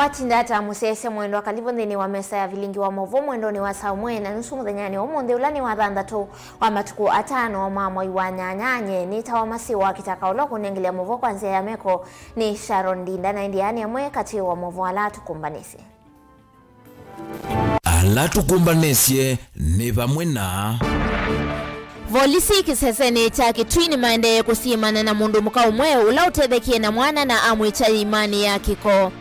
Watindata musese mwendo wa kalibu ndini wa mesa ya Vilingi wa Mauvoo mwendo ni wa saa mwe na nusu muthanyani omonde ulani wa thandatu wa matuku atano wa mamwa iwa nyanyanye nita wa masiwa kitaka uloko nengilia Mauvoo kwa nzia ya meko ni Sharon Dinda na indiani ya mwe kati wa Mauvoo alatu kumbanisi. Alatu kumbanesie ni vamwena Volisi kiseseni cha kitwini maende kusimana na mundu muka umwe ula utethekie na mwana na amwicha imani ya kiko.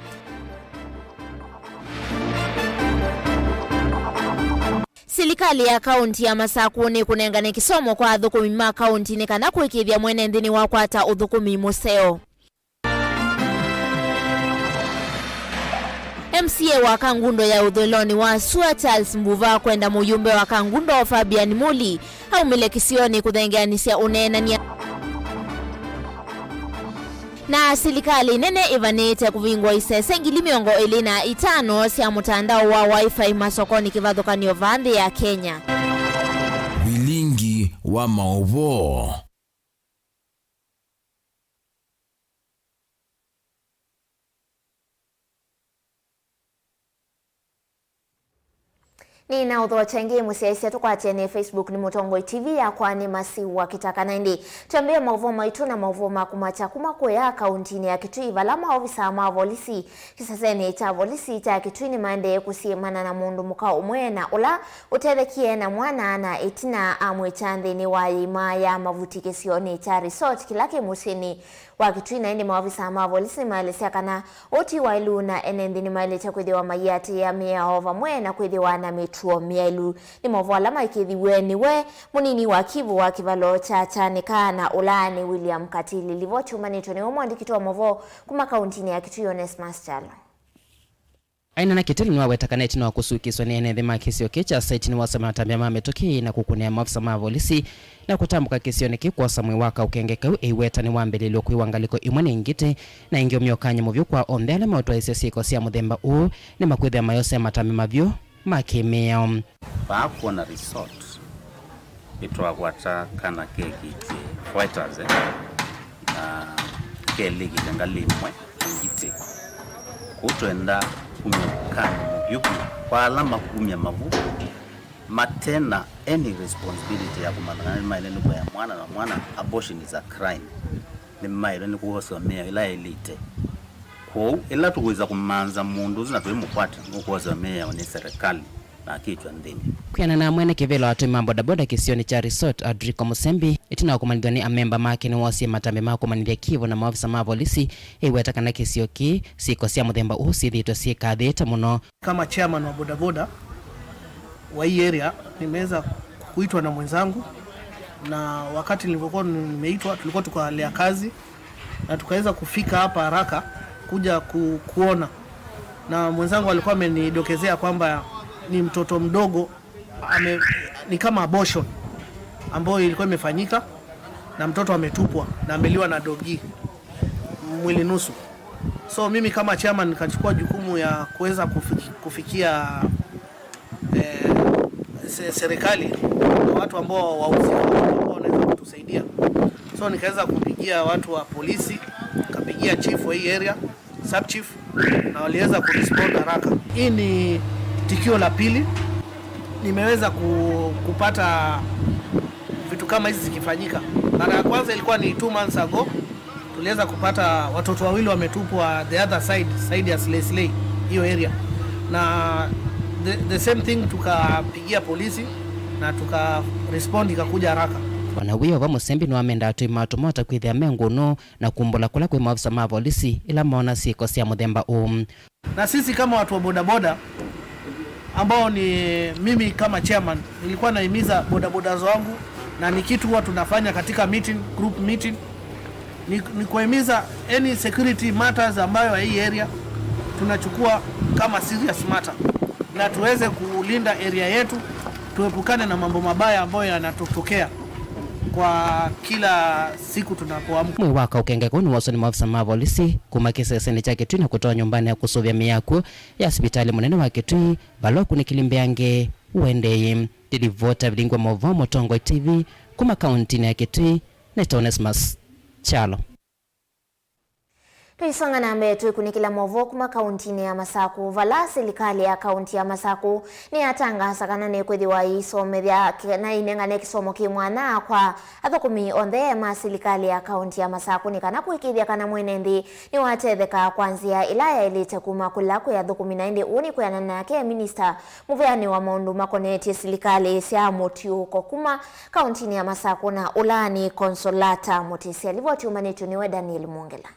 Serikali ya kaunti ya Masakuni kunengane kisomo kwa athukumi ma kaunti ni kana kuikithia mwene nthini wa kwata uthukumi museo. MCA wa Kangundo ya Udholoni wa Sua Charles Mbuva kwenda muyumbe wa Kangundo wa Fabian Muli au milekisioni kuthengeanisia unenania na serikali nene ivanite kuvingwa isese ngili miongo elina itano sia mutandao wa wifi masokoni kivathukanio vande ya Kenya. Vilingi wa Mauvoo. Ni na udho changi musiaisi tu kwa chene Facebook ni Mutongoi TV ya kwa ni masiwa kitaka naindi. Tuambie Mauvoo maitu na Mauvoo makumacha kumakwe ya kauntini ya Kitui valama ofisa ma volisi. Kisaseni cha volisi cha Kitui ni mande kusiemana na mundu muka umwe na ula utethekie na mwana na itina amwe chande ni wa ima ya mavutike sioni cha resort kilake musini wa Kitui na indi maofisa ma volisi maelesea kana oti wailu na enendi ni maelesea kwedewa mayati ya mea ova mwe na kwedewa na metro miailu ni Mauvoo alama ikithiwe niwe munini wa Kivu wa kivalo cha chanikana ulani William Katili livochu manito ni umwandikito wa Mauvoo kuma kauntini ya Kitui Onesmus Chalo. Aina na kitili ni wawetakanaiti na wakusukiswa ni ene dhima kisio kecha saiti ni wasama natambia mametoki na kukunea maafisa mavolisi na kutambuka kisio ni kikuwa samwe waka ukengeka iweta ni wambeli lio kuiwangaliko imwane ingite na ingio miokanya muvyo kwa ondele mautua isiosiko siya muthemba uu ni makwithe ya mayose ya matami mavyo makimea. Paako na resort ito wakwata kana keki fighters na kelegi tengalimwe ingite kutoenda kumekana yupi kwa alama kumya mavu matena any responsibility ya kumanana maileni kwa ya mwana na mwana abortion is a crime ni maileni kuhosomea ila elite kwa ila tuweza kumanza mundu zina tuimukwata kuhosomea ni serikali na kichwa ndini kuyana na mwene kivelo watu mambo bodaboda kisioni cha resort Adriko Musembi itina wakumanidhani amemba maki ni wasi matambe mako manidhia Kivu na maofisa mavolisi iweta kana kisio ki siko siya muthemba usi dhito siya kadheta muno. Kama chairman wa bodaboda wa hii area nimeweza kuitwa na mwenzangu na wakati nilipokuwa nimeitwa tulikuwa tukalea kazi na tukaweza kufika hapa haraka kuja kuona na mwenzangu alikuwa amenidokezea kwamba ni mtoto mdogo ni kama abortion ambayo ilikuwa imefanyika na mtoto ametupwa na ameliwa na dogi mwili nusu. So mimi kama chairman nikachukua jukumu ya kuweza kufikia serikali na watu ambao wahusika wanaweza kutusaidia. So nikaweza kupigia watu wa polisi, nikapigia chief wa hii area, sub chief na waliweza kurespond haraka. Hii ni tikio la pili nimeweza kupata vitu kama hizi zikifanyika. Mara ya kwanza ilikuwa ni 2 months ago. Tuliweza kupata watoto wawili wametupwa the other side ya Slay hiyo area. Na the same thing tukapigia polisi na tuka respond ikakuja haraka. Wanawiyo wa Musembi ni wamenda atu imatumota kwithia menguno na kumbola kula kwa maafisa mavolisi ila maona siko siya muthemba na sisi kama watu wa bodaboda ambao ni mimi kama chairman nilikuwa naimiza bodaboda wangu na ni kitu huwa tunafanya katika group meeting ni kuhimiza any security matters ambayo hii area tunachukua kama serious matter na tuweze kulinda area yetu, tuepukane na mambo mabaya ambayo yanatokea kwa kila siku tunapoamka. Mwe waka ukengeko ni wasoni maafisa mavolisi kumakisa sene cha Kitui na kutoa nyumbani ya kusovya miyaku ya hospitali munene wa Kitui baloku ni kilimbeange uendeye. Dilivota Vilingi wa Mauvoo Mutongoi TV kuma kauntini ya Kitui na Onesmus Chalo. Tuisonga na mbele tuikunikila Mauvoo kuma kauntini ya Masaku vala serikali ya kaunti ya Masaku ni atangasa kana ne kwithiwa isomethia na inengane kisomo ki mwana kwa athukumi onthe ma serikali ya kaunti ya Masaku ni kana kuikithia kana mwenendi ni watetheka kwanzia ilaya ilite kuma kula kwa athukumi na indi uni kwa nana yake minister muveani wa maundu makoneti serikali cia motiuko kuma kauntini ya Masaku na ulani konsolata motisi alivoti umanitu niwe Daniel Mwongela.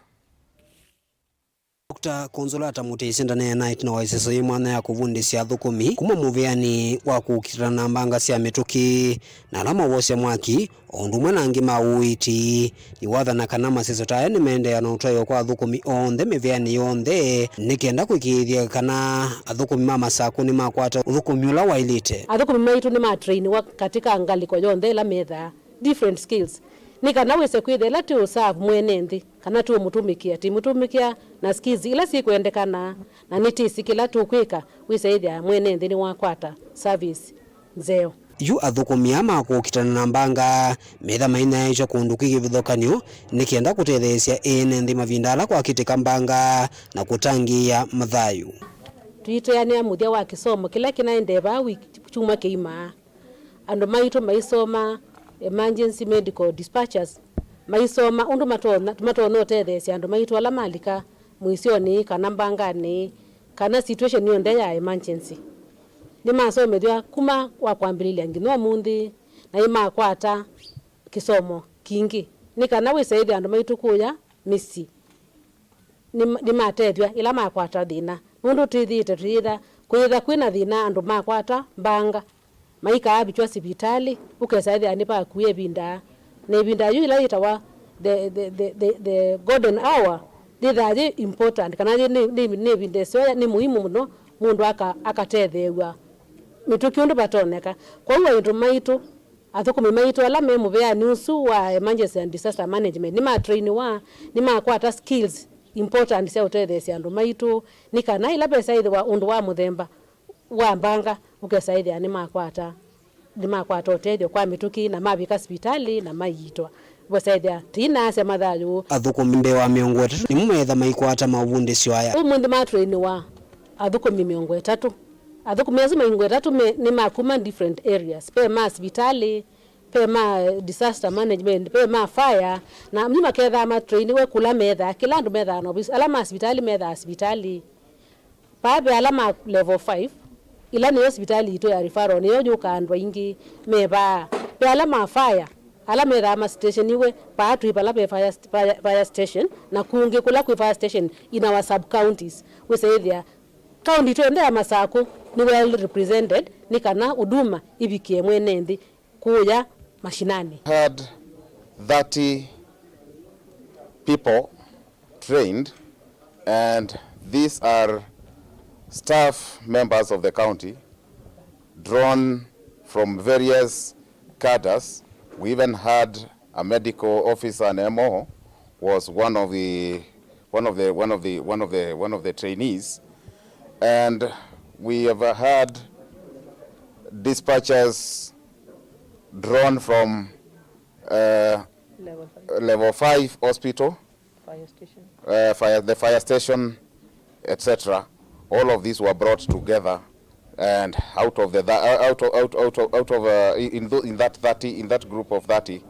Dr. Konsolata Mutesi ndane night na waisesa imwana ya kuvundisya athukumi kuma muveani wa kukirana mbanga cia mituki na alama wose mwaki ondumwe na ngima uiti ni wathana kana maseso taya ni mende na utwayo kwa athukumi onthe miveani yonthe nikenda kwikithia kana athukumi ma Masaku ni makwata athukumi ula wailite athukumi maitu ni matrain wa katika ngaliko yonthe la metha different skills nikana wese kwithela tu serve mwenendi kana tu mutumikia timutumikia na skills ila si kuendekana na nitisi kila tu kwika wisaithia mwenendi ni wakwata service nzeo yu athukumi ama kukitana na mbanga metha maina icho kunduki vithokanio nikienda kutethesia enendi mavindala kwa kitika mbanga na kutangia mathayu tuiteania muthia wa kisomo kila kinaendeva wiki chuma keima ando maitu maisoma emergency medical dispatchers maisoma undu matona otethesia andu maitu ala malika muisioni kana mbangani kana situation yonde ya emergency ni masomethia kuma wa kwambililia ngino mundi na imakwata kisomo kingi ni kana wisaithia andu maitu kuya misi ni matethia ila makwata thina mundu tithite twitha kwitha kwina thina andu makwata mbanga maika abichwa sibitali ukesaithia ni pa kuye binda ne binda yu ila itawa the golden hour dithaje important kana ni binda so ni muhimu muno mundu akatethewa mituki undu batoneka kwa hiyo ndu maitu athukumi maitu ala memu bea nusu wa emergency and disaster management ni ma train wa ni ma kwata skills important cia utethesia andu maitu ni kana ila pesa ithwa undu wa muthemba wa mbanga ukesaithia ni makwata utethio kwa mituki na mabika hospitali na mayitwa wesaithia tina ase mathayu athukumi mbe wa miongo 3 ni mumetha maikwata mavundisyo aya umundi matrain wa athukumi miongo 3 athukumi azima miongo 3 ni makuma different areas pe ma hospitali pe ma disaster management pe ma fire na mnyima ketha matrain we kula metha kila ndu metha no alama hospitali metha hospitali pabe alama level 5 ila ni hospitali ito ya referral ni yoju kaandwa ingi meba pe alama fire alama rama station iwe paatu ipala pe fire station na kuunge kula ku fire station in our sub counties we say there county to ndaya Masaku ni well represented ni kana huduma ibikie mwenendi kuya mashinani had 30 people trained and these are staff members of the county drawn from various cadres. We even had a medical officer, an MO, was one of the trainees, and we have had dispatchers drawn from level 5 hospital, fire station, the fire station, etc. All of these were brought together, and in that group of 30,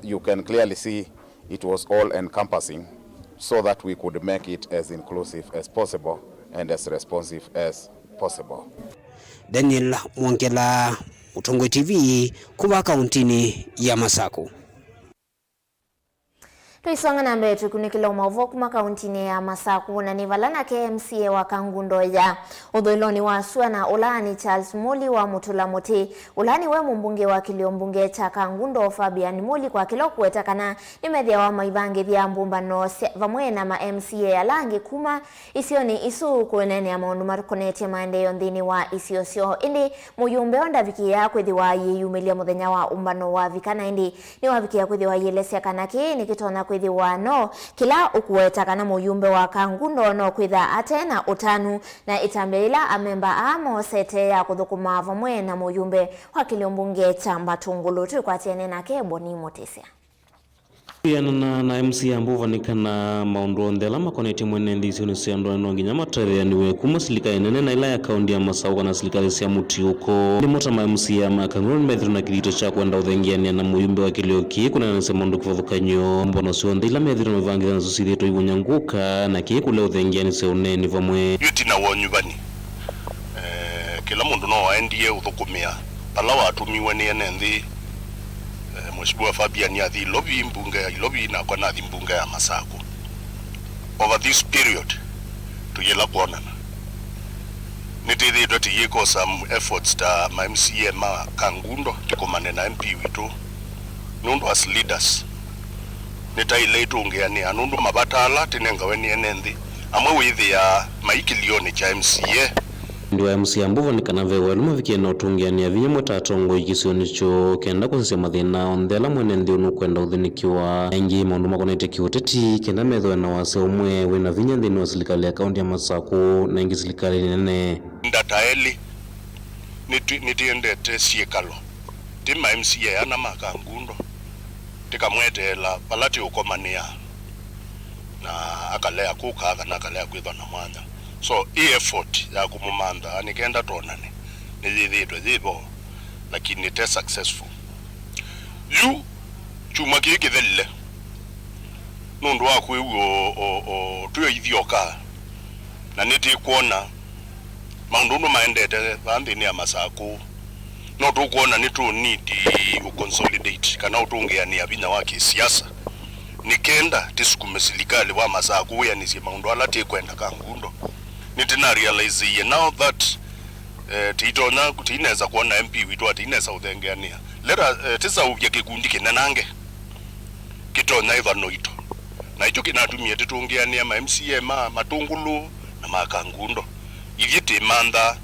you can clearly see it was all encompassing, so that we could make it as inclusive as possible and as responsive as possible. Daniel Mwongela, Mutongwe TV, kuwa kauntini ya Masaku. Tuisonga na mbele tukunikila Mauvoo kuma kauntini ya Masaku na nivalana KMCA wa Kangundo ya udhoiloni wa Sua na ulani Charles Muli wa Mutula Muti ulani we mbunge wa kilio mbunge cha Kangundo Fabian Muli kwa kilo kuetakana nimethia wa maivangi vya mbumbano vamwe na ma MCA ya langi kuma isioni isu kuenene ya maundu marukoneti maendeyo nthini wa isiosio indi muyumbe onda viki ya kwithiwa yiyumilia muthenya wa umbano wa vikana indi ni wa viki ya kwithiwa yelesia kanaki ni kitona kwithiwa no kila ukuweta kana muyumbe wa Kangundo no kwitha atena utanu na itambila amemba amo sete ya kuthukuma vamwe na muyumbe wa kilio mbunge cha Matungulu tukwatiene na kebo ni Motesia. yana na MC Mauvoo nikana maundu ndela makoneti mwene ndisi ni siando no nginya matare niwe kuma silika inene na ila ya kaundi ya Masau na silika sia muti uko ni mota ma MC ya makanguru methru na kilito cha kwenda uthengiania na muyumbe wa kilioki kuna nasema ndu kuthukanyo mbono sio ndila methru no vangira na susiri to ibunyanguka na kikule uthengiani se uneni vamwe yuti na wonyubani kila mundu no aendie uthukumia pala watumiwe ni enendi Mheshimiwa Fabian ya the lobby lobby na kwa na mbunge ya Masako over this period tuyela kuonana nitithi doti yiko some efforts ta ma MCA ma Kangundo tikomane na MP witu nundu as leaders nitaile tungeani anundu mabatala tinengawe ni enendi amwe withi ya maikilioni cha MCA ndio MC Mauvoo nikanave walimu vikiena utungiania vinye mutatongo ikisioni cho kenda kusisia mathina ondela mwene ndio nukwenda uthinikiwa engi maundu makonete kiuteti kenda metho na wase umwe wina vinya nthini wa serikali ya kaunti ya Masako na ingi serikali nene ndataeli nitiendete siekalo tima MCA ana Makangundo tikamwetela palati ukomania na akalea kuka kana akalea kwithwa na mwanya so effort ya kumumanda anikenda tonane nithithitwe thibo lakini nite successful yu chuma kikithelle nundu wa kwiwo tuyo ithioka na niti kuona maundu maendete vanthini ya Masako no tukuona ni tu need consolidate kana utungiania vinya wa kisiasa nikenda tisukume serikali wa Masako ya nisi maundu ala tikwenda Kangundo nitina realize now that titona kutineza kuona MP witu atineza uthengeania lera tisa ubya kikundi kinanange kitona ivano ito na icho kinatumia titungiania ma MCA matungulu na Makangundo ivite manda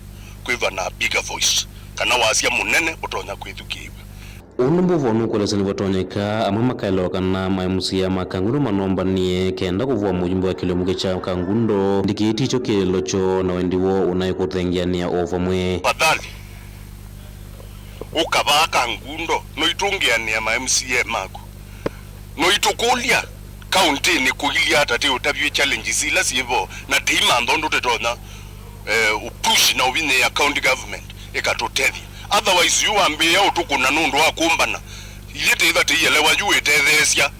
kwiva na bigger voice kana wasia munene utonya kwithukiwa Unu Mauvoo nukolesa nivotonyeka amwe makailo kana ma MCA Makangundo manomba nie kenda kuvua mujumbe wa kiliomuge cha Kangundo ndikiti icho kilocho na wendiwo unayekuthengiania ovamwe padhali ukava Kangundo no itungiania ma MCA mako no itukulia county ni kuilia atati utavye challenges ila sivo na tima ndondo tetona upush na ubine ya county government ekatotethi otherwise you ambia utukuna nundu wa kumbana yete ithati yelewa yu etethesia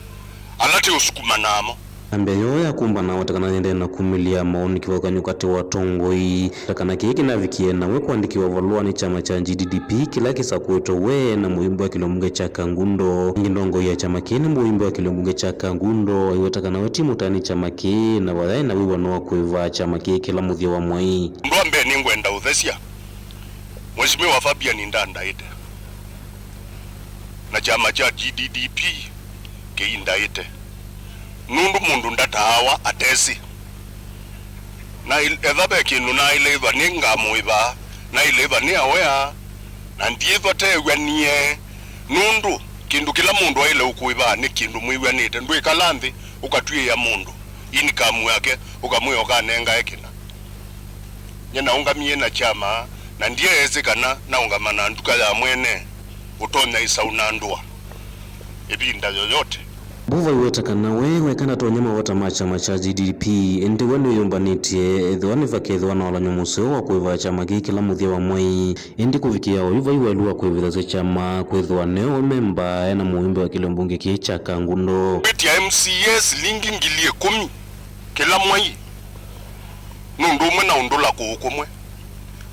alati usukuma namo ambeyo ya kumbana watakana nyende na kumilia maoni kiwakanyukati wa tongoi takana kiki na vikiena we kuandikiwa valua ni chama cha GDDP kila kisa kueto we na muhimbo wa kilomunge cha Kangundo ngindongo ya chama kini muhimbo wa kilomunge cha Kangundo iwatakana we timu tani chama kii na wadhai na wiwa wa kuiva chama kii kila muthia wa mwai mbuambe ningwenda uthesia Mheshimiwa Fabian ndandaite na chama cha GDDP kiindaite nundu mundu ndatawa atesi na ethabe kinu na ileva ningamuiva na ileva ni awea na ndiva tewanie nundu kindu kila mundu aile ukuiva ni kindu mwiwanite ndui kalanthi ukatwie ya mundu ini kamu yake ukamwe okanenga ekina nyena ungamie na chama na ndiye ezekana na ungamana nduka ya mwene utonya isauna ndua ebinda yoyote Mauvoo iwetakana wewe kana tonyama wata machama cha GDP ndi wenu yumbanitie ethwani vakethwa na wala nyumuseo wa kuiva chama kila muthia wa mwai ndi kuvikia oiva iwelua kuivitha chama kwethwa neo memba na muhimbe wa kilombunge kicha Kangundo beti ya MCS lingi ngilie 10 kila mwai nundu mwe na undula kuukumwe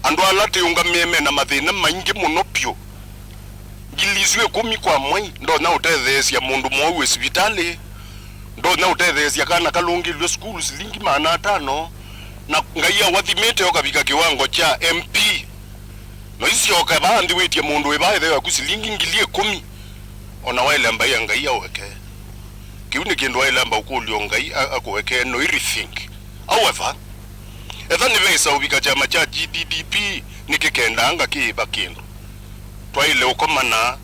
andu alati ungameme na mathina maingi muno pio giliswe 10 kwa mwai ndo na utethesia mundu mwa hospitali ndo na utethesia kana kalungilwe school silingi 500 na ngaia wathimete okabika kiwango cha MP no isio kabandi wetie mundu webaithe wa kusilingi ngilie 10 ona wale ambaye ngaia weke kiuni kindu wale ambao ukulio ngai akoweke no rethink however ethani vesa ubika chama cha GDDP nikikenda anga kiba kindu twaile ukomana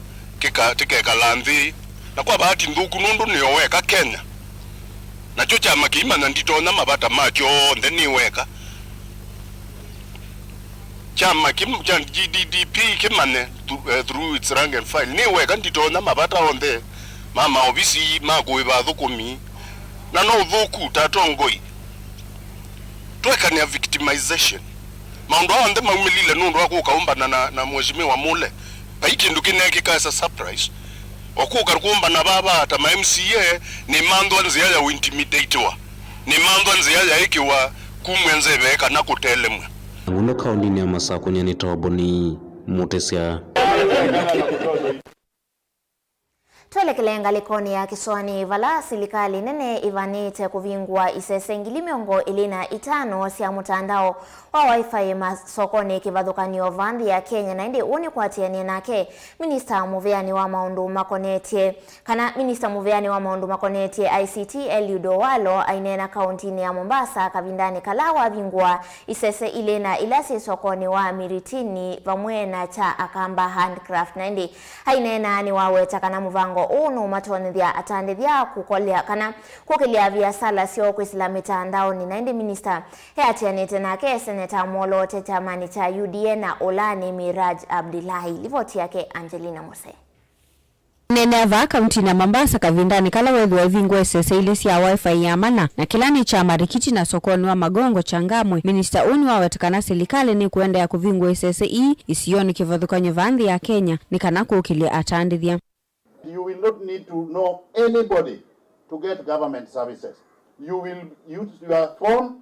tikeka lanthi na kwa bahati ndhuku nundu nioweka Kenya na cho chama kiimana nditona mabata macho onthe niweka chama cha GDDP kimane through its rank and file niweka nditona mabata onthe mama obisi mago ibathukumi na no thuku tatongoi twekania victimization maundu ande maumilile nundu akukaumba na mheshimiwa mule paikindu kinekika as a surprise okuka kumba na baba hata ma MCA ni mando nzia ya intimidatewa ni mando nzia ya ikiwa kumwenze beka na kutelemwe nguno kaundini ya Masako nyani tawaboni mutesia Twelekele ngalikoni ya kiswani vala serikali nene ivanite kuvingwa isesengili miongo ilina itano sia mutandao wa wifi masokoni kivadhukanio vandi ya Kenya na indi uni kwa tieni nake Minister Muveani wa maundu makonetie kana Minister Muveani wa maundu makonetie ICT Eliudo Walo ainena kauntini ya Mombasa kavindani kalawa vingwa isese ilina ilasi sokoni wa miritini vamwena cha akamba handcraft na indi ainena ni waweta kana muvango unu matonithia atandithia kukolea kana kukilia vya sala sio kwisila mitandao ni naindi minister atianite nake seneta Molote chamani cha UDA na Olani Miraj Abdillahi livoti yake Angelina Mose. Neneva kaunti na Mombasa kavindani kala wethi wa vingwa sese ilisi ya wifi ya mana na kilani cha marikiti na sokoni wa Magongo Changamwe. Minister uni wa wetakana serikali ni kuenda ya kuvingwa sese isioni kivadhukanyo vandhi ya Kenya ni kanako ukilia atandithia. You will not need to know anybody to get government services. You will use your phone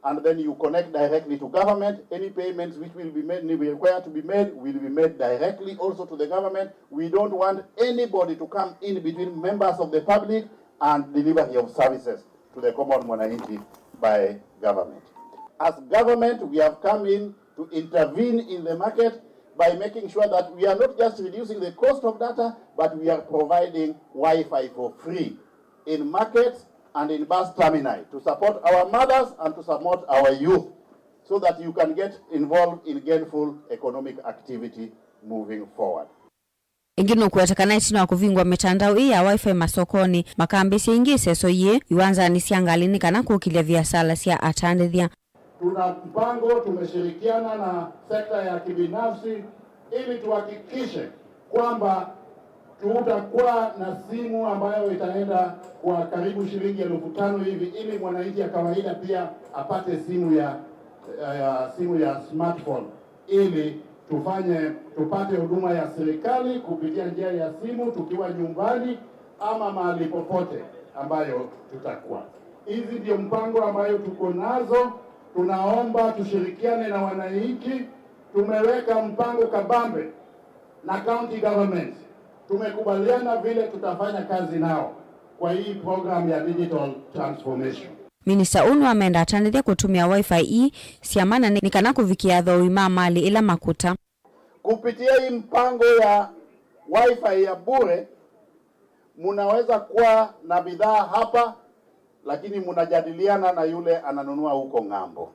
and then you connect directly to government. Any payments which will be required to be made will be made directly also to the government. We don't want anybody to come in between members of the public and delivery of services to the common mwananchi by government. As government, we have come in to intervene in the market by making sure that we are not just reducing the cost of data, but we are providing Wi-Fi for free in markets and in bus terminals to support our mothers and to support our youth so that you can get involved in gainful economic activity moving forward. Ingino kuwatakana itina kuvingwa mitandao ya wifi masokoni makambisi ingi seso ye yuanza nisiangalini kana kukilia vya sala siya atandithia. Tuna mpango tumeshirikiana na sekta ya kibinafsi ili tuhakikishe kwamba tutakuwa na simu ambayo itaenda kwa karibu shilingi 5,000 hivi ili mwananchi ya kawaida pia apate simu ya smartphone ili tupate huduma ya serikali kupitia njia ya simu tukiwa nyumbani ama mahali popote ambayo tutakuwa. Hizi ndio mpango ambayo tuko nazo. Tunaomba tushirikiane na wananchi. Tumeweka mpango kabambe na county government. Tumekubaliana vile tutafanya kazi nao kwa hii program ya digital transformation. Minister unu ameenda atandithia kutumia wifi siamana ni kana kuvikia dhowima mali ila makuta. Kupitia hii mpango ya wifi ya bure, munaweza kuwa na bidhaa hapa lakini munajadiliana na yule ananunua huko ng'ambo.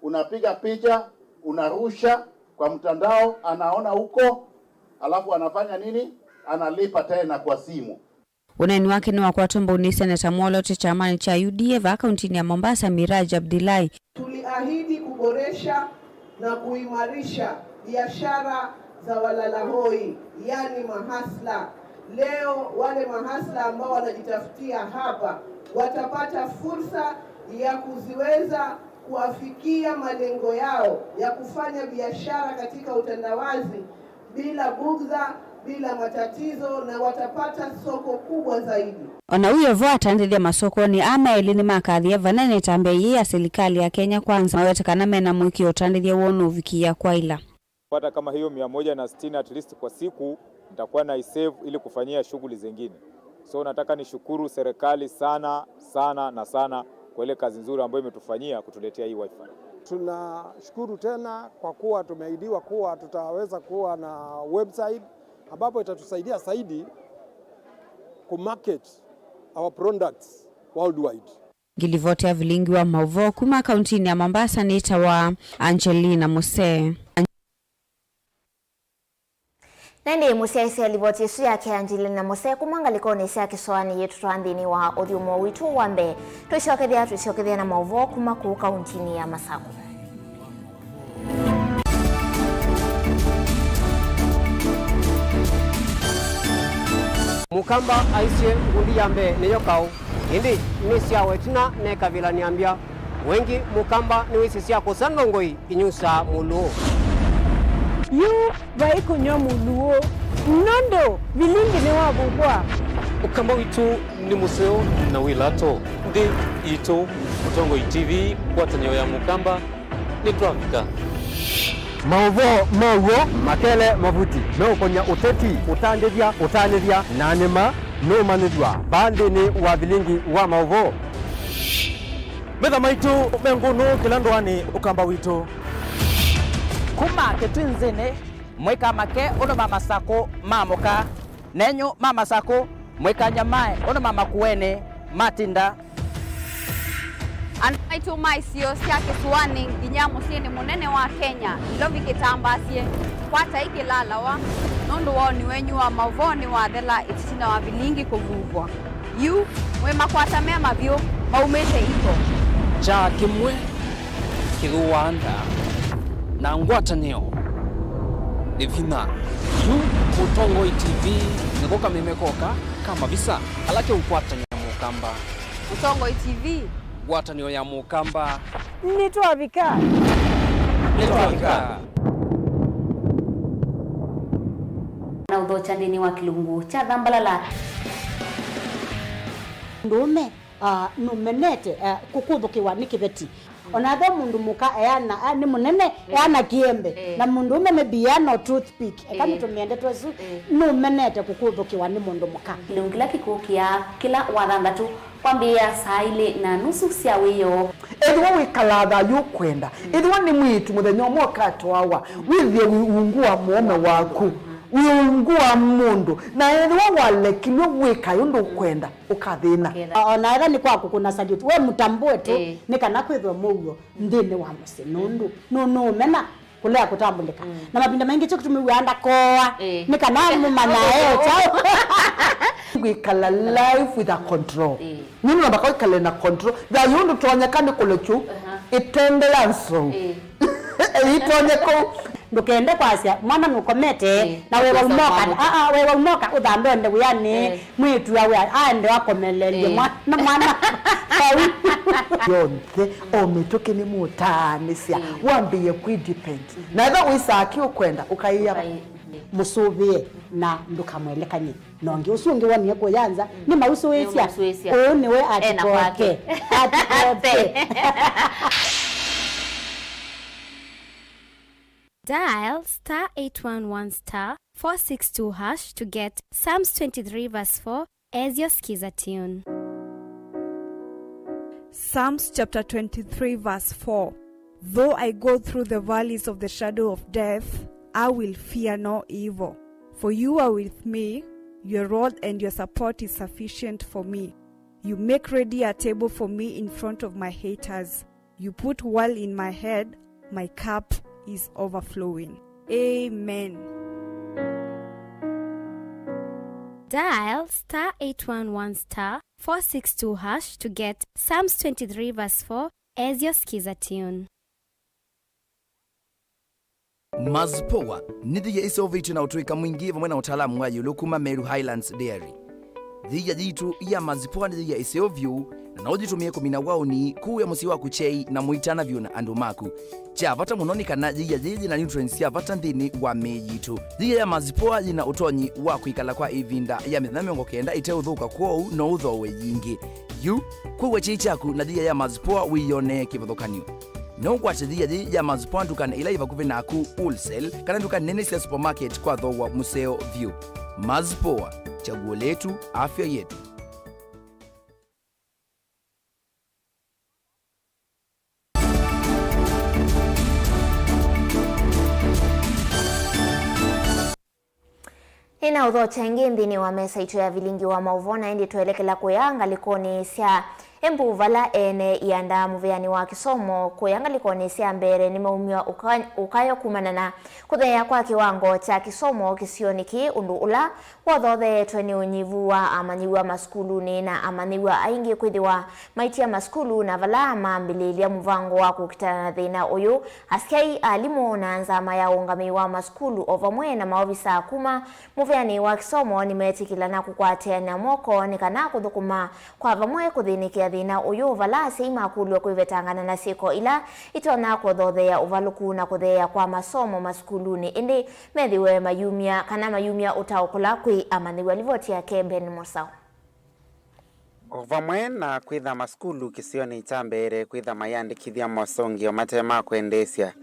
Unapiga picha, unarusha kwa mtandao, anaona huko, alafu anafanya nini? Analipa tena kwa simu. Uneni wake ni wa tombo ni Seneta Molote chamani cha UDA va kauntini ya Mombasa Miraj Abdillahi. Tuliahidi kuboresha na kuimarisha biashara za walalahoi, yani mahasla. Leo wale mahasla ambao wanajitafutia hapa watapata fursa ya kuziweza kuafikia malengo yao ya kufanya biashara katika utandawazi bila bugdha, bila matatizo, na watapata soko kubwa zaidi. Ona uyo vo atandithia masokoni ama elini makathia vanene tambe ya serikali ya Kenya kwanza mawetakana mena mwiki utandithia wonu uvikia kwa ila. Pata kama hiyo 160 at least kwa siku nitakuwa na isave ili kufanyia shughuli zingine. So nataka nishukuru serikali sana kwa ile kazi nzuri ambayo imetufanyia kutuletea hii wifi. Tunashukuru tena kwa kuwa tumeahidiwa kuwa tutaweza kuwa na website ambapo itatusaidia zaidi kumarket our products worldwide. Gilivotea Vilingi wa Mauvoo kuma kauntini ya Mombasa ni wa Angelina Mose. Nende musiaisi alivoti su yake Angelina Mose kumangaliko nesi ya kiswani yetu tuandini wa odhiumo witu wambe. Tuishokethia na Mauvoo kuma kuu kauntini ya Masako. mukamba aisye ngundi yambe neyo kau indi nisya wetina ne kabila niambia wengi mukamba ni wisisya kusanga ngoi inyusa muluo yu vai kunyo muluo nondo Vilingi ne wabugwa ukamba witu ni museo na wilato ndi ito Mutongo TV kwatanyo ya mukamba ni Twafika Mauvoo makele mavuti no konya uteti utandithia nanema no manithwa bandi ni wa Vilingi wa Mauvoo metha maitu mengunu kilandwani ukamba witu kuma ketwinzene mweka make ono mama sako mamoka nenyo mama sako mweka nyamae ono mama kuene matinda Anaitu maisio siake suwani ginyamu sieni munene wa Kenya ilovi kitambasie kwata iki lalawa nundu wao ni wenyu wa Mauvoo ni wa thela ititina wa Vilingi kuvuvwa yu mwema kwata mema vyo maumete iko cha kimwe kiruanda na ngwatanio Divina yu Mutongo TV nikoka mimekoka kama visa alake ukwatanya mukamba Mutongo TV watanio ya mukamba ni Twafika na udhocha ndini wa kilungu cha dhambalala ndume numenete kukuthukiwa ni kibeti onathe mundu muka eana ni munene eana kiembe na mundu ume mebiano toothpick ekamitumende twesu numenete kukuthukiwa ni mundu muka kilungu kila kikukia kila wathanthatu kwambia saa ile na nusu cia wiyo edwa wikalatha yukwenda edwa ni mwitu muthenya mwoka twawa withie ungua muome waku wiungua mundu na edwa walekilwe wika yundu kwenda ukathina ona era ni kwaku kuna salute we mutambue tu ni kana kwithwa mugo ndini wa musi nundu no mena kulea kutambulika na mapinda mengi cyo kutumiwanda koa ni kana mumanya chao wikala life with a control nini nabaka wikala na control da yundu twanyakani kulechu itendelanso itonyeko ndukende kwasia mwana nukomete na wewe umoka udhambende uyani mwitu yawe aende wakomelelie mwana yonke ometoke ni mutanisia wambiye kwidepend na eva wisaki ukwenda ukaiya musubie na ndukamwelekanye nonge usungi wani yako yanza ni mausu wesia ni we atikoke Dial *811*462# to get Psalms 23 verse 4 as your skiza tune. Psalms chapter 23 verse 4. Though I go through the valleys of the shadow of death, I will fear no evil. For you are with me, your rod and your support is sufficient for me. You make ready a table for me in front of my haters. You put oil in my head, my cup is overflowing. Amen. Dial *811*462# to get Psalms 23 verse 4 as your skiza tune. Mazpoa nidhiya isoviti na utuika mwingi vamwe na utaalamu wayo lokuma Meru Highlands Dairy. Dhiya jitu ya mazpoa nidhiya isovyu na naujitumie kumina waoni kuu ya musi wa kuchei na muitana vyu na andumaku. Cha vata munonika na dhiya jiji na nutrients ya vata ndini wa mejitu. Dhiya ya mazpoa jina utonyi wa kuikala kwa ivinda ya mithami kenda ite uthuka kwou no uthowe yingi. Yu kuwe chichaku na dhiya ya mazpoa wiyone kivothokanio. No kwa chidhiya ya mazpoa ndukana ila iva kuve naku wholesale kana ndukana nene sia supermarket kwa thowa museo view. Mazpoa, chaguo letu, afya yetu. Ina udho chengi ndini wa mesa itu ya Vilingi wa Mauvoo na indi tuelekela kuyanga likoni sia Embu vala ene ianda muveani wa kisomo kuyangalikoni sia mbere ni maumia ukayo kumanana kuthea kwa kiwango cha kisomo kisioniki undu ula wathothe tweni unyivuwa amanyiwa maskuluni na amaniwa aingi kwithiwa maitia maskulu na vala mambililia muvango wa kukitana na thina uyu asikai alimu na nzama ya ungami wa maskulu ovamwe na maovisa kuma muveani wa kisomo ni metikilana kukwateana moko ni kana kuthukuma kwa vamwe kuthinikia thina uyu vala seima kulwa kwivetangana na siko ila itona kuthothea uvaluku na kuthea kwa masomo maskuluni indi methiwe mayumia kana mayumia utaukula kwi amaniwa livoti ya Keben Mosao. Ovamwe na kwitha maskulu kisioni itambere kwitha mayandikithia mosongio matema kuendesya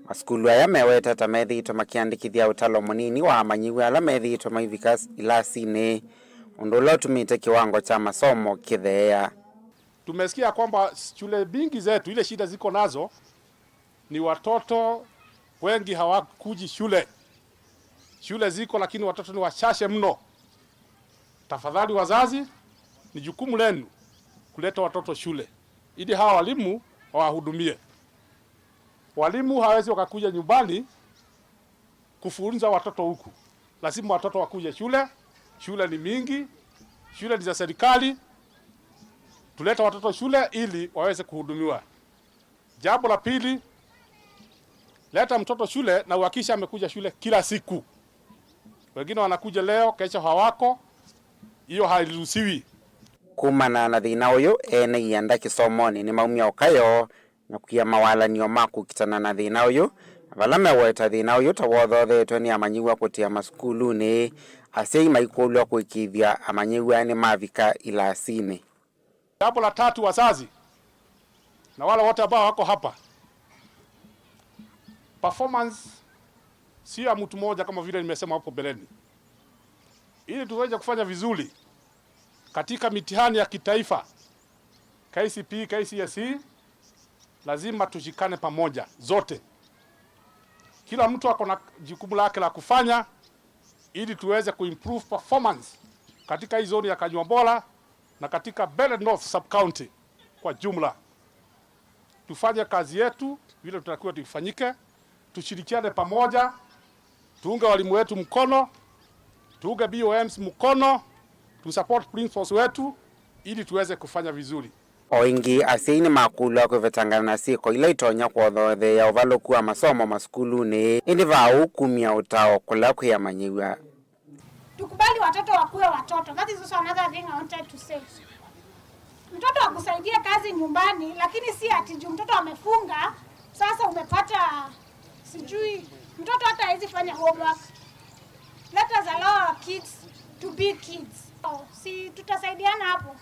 maskulu aya meweta tamethito makiandikithia utalo munini wa amanyiwa ala methito maivikas ilasini undulo tumite kiwango cha masomo kithea. Tumesikia kwamba shule bingi zetu ile shida ziko nazo ni watoto wengi hawakuji shule. Shule ziko lakini watoto ni wachache mno. Tafadhali wazazi, ni jukumu lenu kuleta watoto shule ili hawa walimu wawahudumie. Walimu hawezi wakakuja nyumbani kufunza watoto huku. Lazima watoto wakuje shule. Shule ni mingi, shule ni za serikali. Tuleta watoto shule ili waweze kuhudumiwa. Jambo la pili, leta mtoto shule na uhakisha amekuja shule kila siku. Wengine wanakuja leo, kesho hawako. Hiyo hairuhusiwi. Kumana na thina uyu ene ianda kisomoni ni maumia ukayo na kuya mawalanio maku kitana na thina uyu vala meweta thina uyu tawothothetwe ni amanyiwa kutia maskuluni asei maikulwa kuikithia amanyiwa ni mavika ilasini. Jambo la tatu, wazazi na wale wote ambao wako hapa, performance si ya mtu mmoja kama vile nimesema hapo beleni. Ili tuweze kufanya vizuri katika mitihani ya kitaifa KCPE, KCSE, lazima tushikane pamoja zote. Kila mtu ako na jukumu lake la kufanya ili tuweze kuimprove performance katika hii zone ya Kanywabola na katika Bele North sub county kwa jumla. Tufanye kazi yetu vile tutakuwa tuifanyike, tushirikiane pamoja, tuunge walimu wetu mkono, tuunge BOMs mkono, tusupport principals wetu ili tuweze kufanya vizuri. Oingi asini makulu kwevetangana na siko ila itonya kuothothe ya uvaluku wa masomo maskuluni indi vau kumia utao kula kuya manyiwa. Tukubali watoto wakuwe watoto. That is also another thing I wanted to say. Mtoto akusaidia kazi nyumbani, lakini si ati juu mtoto amefunga sasa umepata sijui mtoto hata hawezi fanya homework. Let us allow our kids to be kids. Si tutasaidiana hapo.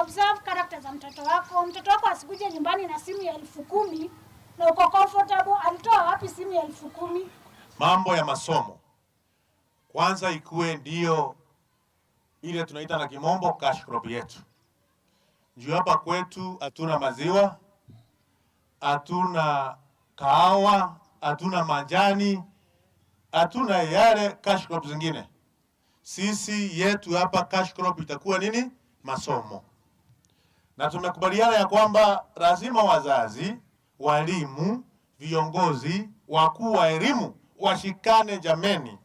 Observe character za mtoto wako. Mtoto wako asikuje nyumbani na simu ya 10,000 na uko comfortable. Alitoa wapi simu ya 10,000? Mambo ya masomo kwanza ikuwe ndio ile tunaita na kimombo cash crop yetu. Juu hapa kwetu hatuna maziwa, hatuna kahawa, hatuna majani, hatuna yale cash crop zingine. Sisi yetu hapa cash crop itakuwa nini? Masomo. Na tumekubaliana ya kwamba lazima wazazi, walimu, viongozi, wakuu wa elimu washikane jameni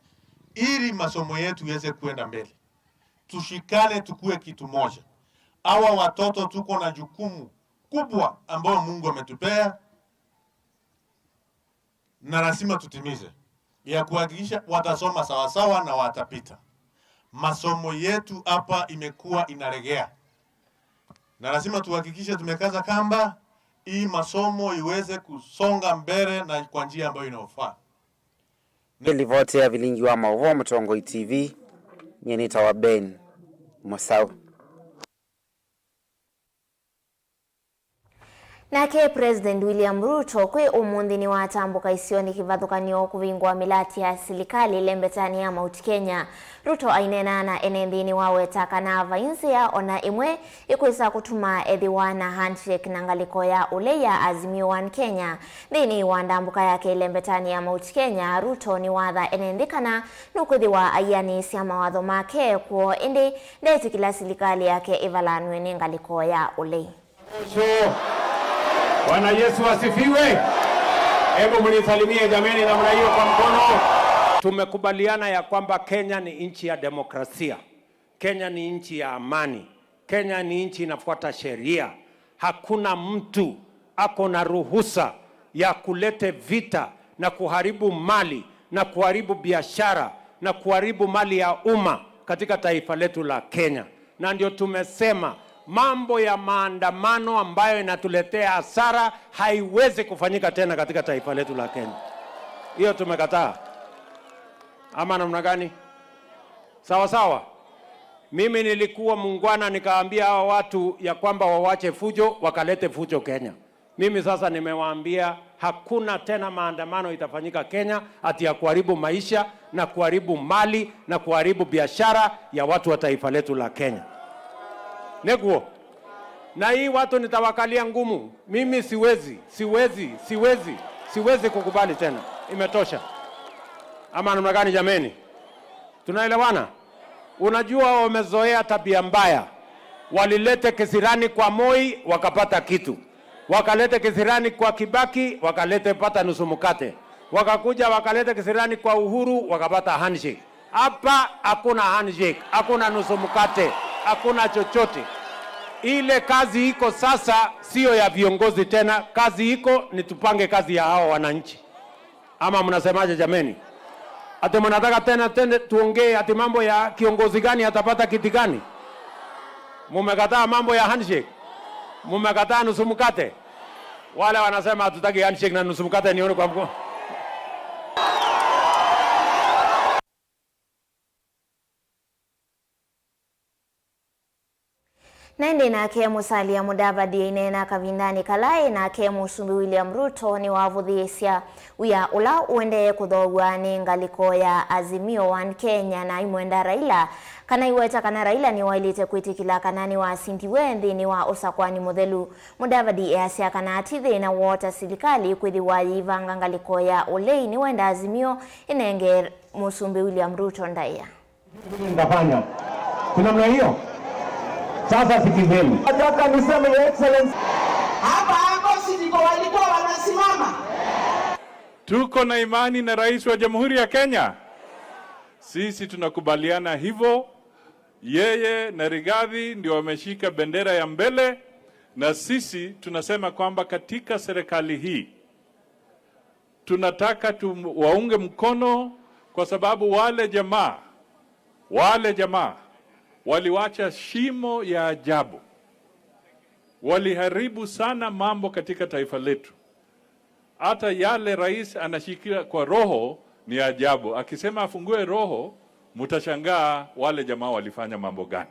ili masomo yetu yaweze kuenda mbele. Tushikane tukue kitu moja. Hawa watoto tuko na jukumu kubwa ambayo Mungu ametupea na lazima tutimize ya kuhakikisha watasoma sawa sawa na watapita. Masomo yetu hapa imekuwa inalegea. Na lazima tuhakikishe tumekaza kamba hii masomo iweze kusonga mbele na kwa njia ambayo inafaa. Nilivoti ya Vilingi wa Mauvoo Mtongoi TV nyenita wa Ben Mosao. Nake President William Ruto kwe umundi ni watambuka isioni kivathukanio kuvingwa milati ya silikali lembetani ya Mount Kenya. Ruto ainena na enendini wawetaka na vainzi ya ona imwe ikuisa kutuma edhiwana handshake na ngaliko ya ule ya Azimio One Kenya. Dhini wandambuka yake lembetani ya Mount Kenya, Ruto ni wadha enendikana nukudhiwa ayani siya mawadho make kuo indi deti kila silikali yake ivalanwe ni ngaliko ya ule. Bwana Yesu asifiwe. Hebu mnisalimie jameni namna hiyo kwa mkono. Tumekubaliana ya kwamba Kenya ni nchi ya demokrasia. Kenya ni nchi ya amani. Kenya ni nchi inafuata sheria. Hakuna mtu ako na ruhusa ya kulete vita na kuharibu mali na kuharibu biashara na kuharibu mali ya umma katika taifa letu la Kenya. Na ndio tumesema mambo ya maandamano ambayo inatuletea hasara haiwezi kufanyika tena katika taifa letu la Kenya. Hiyo tumekataa. Ama namna gani? Sawa sawa. Mimi nilikuwa muungwana nikaambia hawa watu ya kwamba wawache fujo, wakalete fujo Kenya. Mimi sasa nimewaambia hakuna tena maandamano itafanyika Kenya ati ya kuharibu maisha na kuharibu mali na kuharibu biashara ya watu wa taifa letu la Kenya. Neguo. Na hii watu nitawakalia ngumu. Mimi siwezi kukubali tena. Imetosha. Ama namna gani jameni? Tunaelewana? Unajua wamezoea tabia mbaya. Walilete kisirani kwa Moi wakapata kitu. Wakalete kisirani kwa Kibaki wakalete pata nusu mkate. Wakakuja wakalete kisirani kwa Uhuru wakapata handshake. Hapa hakuna handshake, hakuna nusu mkate, hakuna chochote. Ile kazi iko sasa sio ya viongozi tena, kazi iko ni tupange kazi ya hao wananchi. Ama mnasemaje jameni? Ati mnataka tena tuongee ati mambo ya kiongozi gani atapata kiti gani? Mumekataa mambo ya handshake. Mumekataa nusu mkate. Wale wanasema hatutaki handshake na nusu mkate nione kwa mkono. Nende na ke musalia Mudavadi inena kavindani kalai na ke musumbi William Ruto ni wavudhisia uya ula uende kuthogwa ni ngaliko ya Azimio One Kenya na imwenda Raila kana iweta kana Raila ni wailite kwitikila kanani wa sinti wendi ni wa usakwani muthelu Mudavadi easia kana atithi na wota silikali kwithi wayivanga ngaliko ya ule ni wenda Azimio inenge musumbi William Ruto ndaya. Ndafanya. Kuna mna hiyo? Sasa sikizeni. Nataka niseme your excellency. Hapa hapo sisi walikuwa wanasimama. Tuko na imani na rais wa Jamhuri ya Kenya. Sisi tunakubaliana hivyo. Yeye na Rigathi ndio wameshika bendera ya mbele na sisi tunasema kwamba katika serikali hii tunataka waunge mkono kwa sababu wale jamaa waliwacha shimo ya ajabu. Waliharibu sana mambo katika taifa letu. Hata yale rais anashikia kwa roho ni ajabu. Akisema afungue roho, mtashangaa wale jamaa walifanya mambo gani.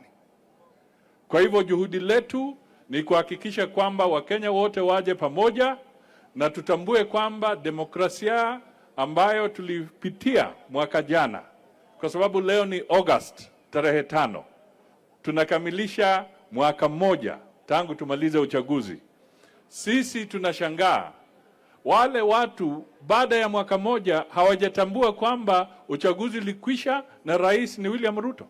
Kwa hivyo juhudi letu ni kuhakikisha kwamba Wakenya wote waje pamoja na tutambue kwamba demokrasia ambayo tulipitia mwaka jana, kwa sababu leo ni August tarehe 5. Tunakamilisha mwaka mmoja tangu tumalize uchaguzi. Sisi tunashangaa wale watu baada ya mwaka mmoja hawajatambua kwamba uchaguzi ulikwisha na rais ni William Ruto.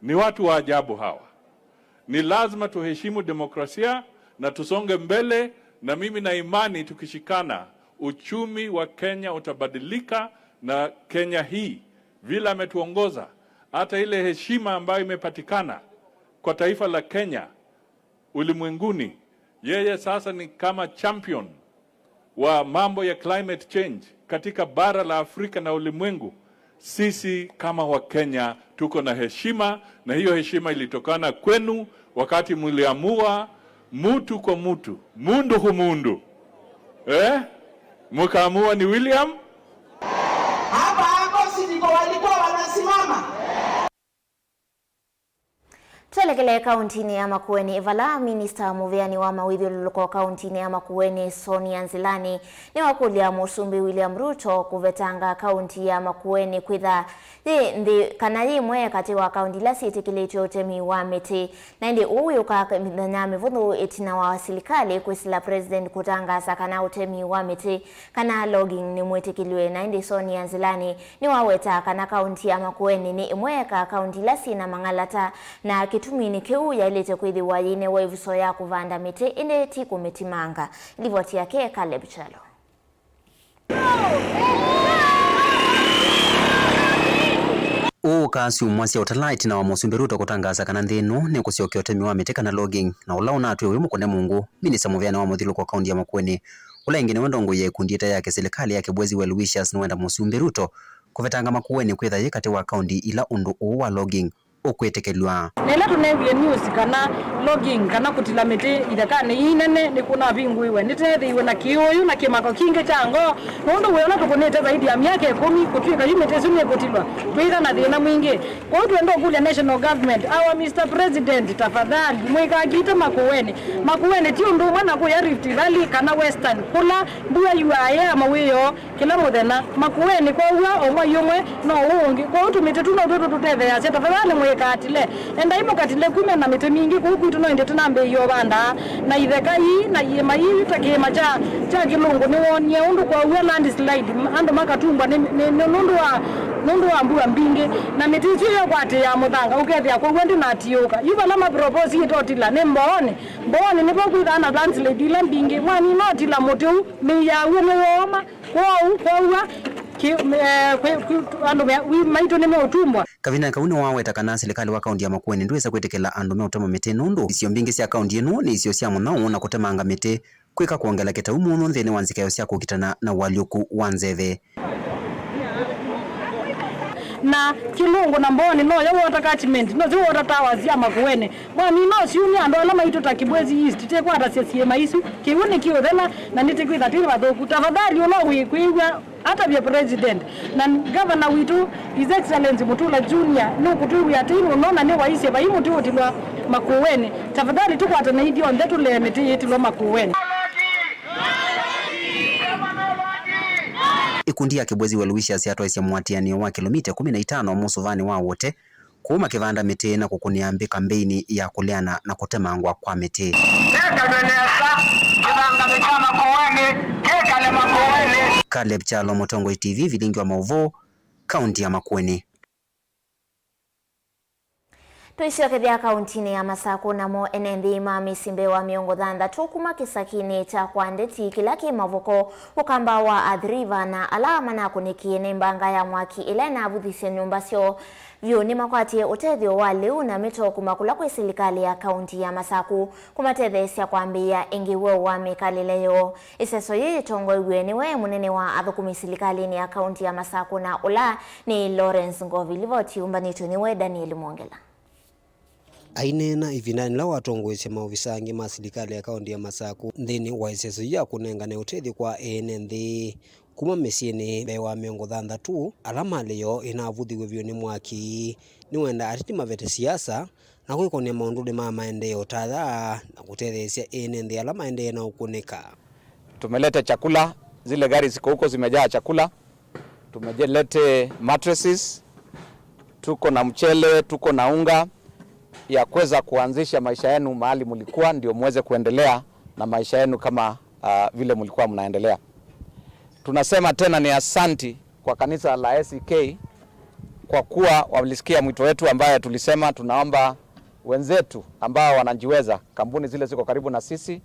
Ni watu wa ajabu hawa. Ni lazima tuheshimu demokrasia na tusonge mbele, na mimi na imani tukishikana uchumi wa Kenya utabadilika, na Kenya hii vile ametuongoza hata ile heshima ambayo imepatikana kwa taifa la Kenya ulimwenguni, yeye sasa ni kama champion wa mambo ya climate change katika bara la Afrika na ulimwengu. Sisi kama Wakenya tuko na heshima, na hiyo heshima ilitokana kwenu wakati mliamua mtu kwa mtu, mundu humundu. Mkaamua ni William. Hapa hapo sisi walikuwa wanasimama. Tuelekele kauntini ya Makueni. Vala Minister Muveani wa mawidhi luluko kauntini ya Makueni Sonia Nzilani ni wakulia Musumbi William Ruto kuvetanga kaunti ya Makueni kwitha ndi kanayi mwe kati wa kaunti la siti kilicho utemi wa miti na ndi uwi ukakanyami vundu itina wa silikali kwisila president kutangasa kana utemi wa miti kana logging ni mwetikiliwe na ndi Sonia Nzilani ni waweta kana kaunti ya Makueni ni imweka kaunti la sina mangalata na kitumini kiu ya ilete kuidhi wa yine wa ivuso ya kuvanda miti inde tiku mitimanga. Livoti yake Caleb Chalo. Kasi umwasi ya utalaiti na wa Musumbi Ruto kutangaza kana nthinu ni kusiokea utemi wa miti kana logging na ula unatwe uyu mukone Mungu. Minister Muveani wa muthilu kwa kaundi ya Makueni ula ingine wendongo ye kundita yake serikali yake bwezi well wishers ni wenda Musumbi Ruto kuvetanga Makueni kwitha yikati wa kaundi ila undu uu wa logging ukwetekelwa. Nela tunewie news kana logging kana kutila miti idakane inene ni kuna vinguiwe nithethiwe na kiuyu na kimako kinge chango nundu wena tukunete zaidi ya miaka 10 kutwika yumete sumye kutilwa twika na thina mwingi kwa hiyo tuendo kulia national government our Mr President tafadhali mwika agita Makueni ti undu mwana ku ya Rift Valley kana Western kula mbuya yuaya mawiyo kila muthena Makueni kwa uwa omwa yumwe no ungi kwa hiyo tumite tuno tutethea tafadhali katile enda imo katile kume na miti mingi kuku tuno ende tunambe iyo banda na itheka hii na yema hii takema cha kilungu ni wonye undu kwa uwe landslide ando makatumba ni nundu wa mbua mbingi na miti hiyo kwate ya muthanga ukethia kwa wendi na atiuka iba na mapropose itotila ni mbone nipo kuithana landslide ila mbingi mwani notila mutu mi ya uwe woma kwa uwa maito ni meutumbwa. Kavina kauni waweta kana serikali wa kaundi ya Makueni nduweza kwetekela andu meutema miti nundu isio mbingi sia kaundi enu ni isio sia munao na kutemanga miti kwika kuongela kitau muno nthini wanzikayo sia kukitana na waliuku wanzethe na kilungu na mboni no ya water catchment no zi water towers ya Makueni mwani no siuni ando alama ito takibwezi east te kwata sia maisu kiuni kiuthela na niti kwitha tiri bathuku tafadhali uno wikuigwa hata vya president na governor witu his excellency Mutula Junior no kutu ya timu unaona ni waise ba imu tu tilwa Makueni tafadhali tukwata na idio ndetu le miti yetu Makueni. Ikundi ya kibwezi well wishers yatwa isia mwatianio wa kilomita 15 musuvani wa wote kuma kivanda miti na kukuniambi kampeni ya kuleana na kutemangwa kwa miti. Caleb Chalo, Motongo TV, Vilingi wa Mauvoo, kaunti ya Makueni. Tuishokethia kauntini ya Masako namo enendi mamisimbe wa miongo dhanda tukuma kisakini cha kwandeti kilaki mavoko ukamba wa adhriva na alama na kunikiene mbanga ya mwaki ilena vudhise nyumbasyo vyo ni makwati utethio wa leu na mito kumakula kwa serikali ya kaunti ya Masako kumatethesia kwambia ingiwe wa mikali leo iseso yeye tongo iwe munene wa adhukumi serikali ni ya kaunti ya Masako na ula ni Lawrence Ngovi livoti umbanitu niwe Daniel Mwongela. Ainena ivinani la watongwese maofisangi ma serikali ya kaunti ya Masako nthini wa iseso ya kunengane utethi kwa ene nthi kuma mesieni bewa miongo thanda tu alama leo inavuthiwe vyo ni mwaki ni wenda atiti mavete siasa na kwikonia maundu ma maendeleo tatha na kutethesia ene nthi alama maendeleo na ukunika. Tumeleta chakula, zile gari ziko huko zimejaa chakula. Tumelete mattresses, tuko na mchele, tuko na unga ya kuweza kuanzisha maisha yenu mahali mlikuwa ndio muweze kuendelea na maisha yenu kama vile mlikuwa mnaendelea. Tunasema tena ni asanti kwa kanisa la SEK kwa kuwa walisikia mwito wetu ambaye tulisema tunaomba wenzetu ambao wanajiweza, kampuni zile ziko karibu na sisi,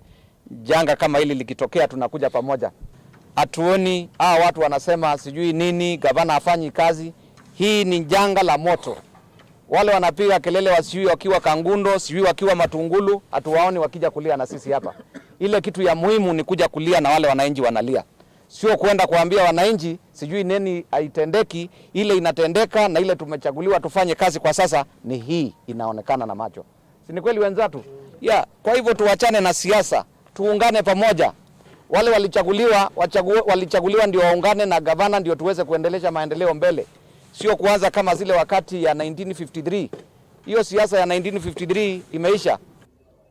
janga kama hili likitokea tunakuja pamoja. Atuoni watu wanasema sijui nini, gavana hafanyi kazi. Hii ni janga la moto. Wale wanapiga kelele wasiwi wakiwa Kangundo, siwi wakiwa Matungulu, hatuwaoni wakija kulia na sisi hapa. Ile kitu ya muhimu ni kuja kulia na wale wananchi wanalia. Sio kwenda kuambia wananchi sijui nini haitendeki, ile inatendeka na ile tumechaguliwa tufanye kazi kwa sasa ni hii inaonekana na macho. Si ni kweli wenzatu? Kwa hivyo tuachane na siasa, tuungane pamoja. Wale walichaguliwa ndio waungane na gavana ndio tuweze kuendelesha maendeleo mbele. Sio kuanza kama zile wakati ya 1953 Hiyo siasa ya 1953 imeisha.